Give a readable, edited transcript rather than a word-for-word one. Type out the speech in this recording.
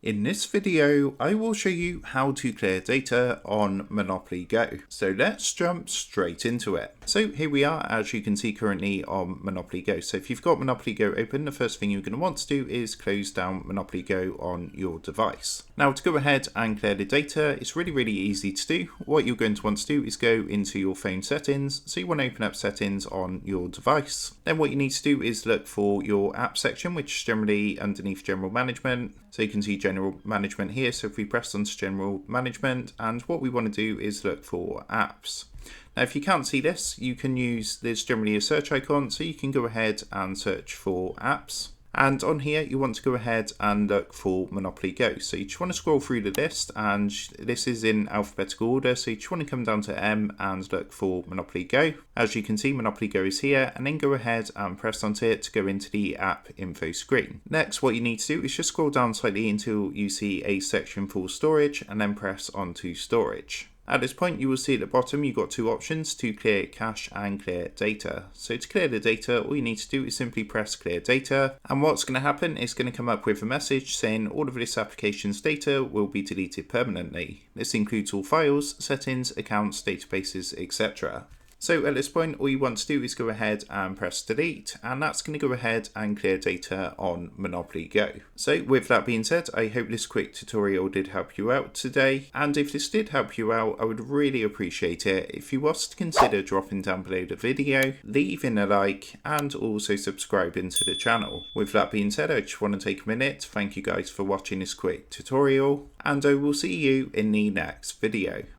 In this video, I will show you how to clear data on Monopoly Go. So let's jump straight into it. So here we are, as you can see currently on Monopoly Go. So if you've got Monopoly Go open, the first thing you're going to want to do is close down Monopoly Go on your device. Now to go ahead and clear the data, it's really easy to do. What you're going to want to do is go into your phone settings. So you want to open up settings on your device. Then what you need to do is look for your app section, which is generally underneath general management. So you can see general management here. So if we press onto general management, and what we want to do is look for apps. Now, if you can't see this, you can use this generally a search icon. So you can go ahead and search for apps. And on here, you want to go ahead and look for Monopoly Go. So you just want to scroll through the list, and this is in alphabetical order. So you just want to come down to M and look for Monopoly Go. As you can see, Monopoly Go is here, and then go ahead and press onto it to go into the app info screen. Next, what you need to do is just scroll down slightly until you see a section for storage, and then press onto storage. At this point, you will see at the bottom, you've got two options to clear cache and clear data. So to clear the data, all you need to do is simply press clear data. And what's going to happen is going to come up with a message saying all of this application's data will be deleted permanently. This includes all files, settings, accounts, databases, etc. So at this point, all you want to do is go ahead and press delete, and that's going to go ahead and clear data on Monopoly Go. So with that being said, I hope this quick tutorial did help you out today. And if this did help you out, I would really appreciate it if you was to consider dropping down below the video, leaving a like, and also subscribing to the channel. With that being said, I just want to take a minute to thank you guys for watching this quick tutorial, and I will see you in the next video.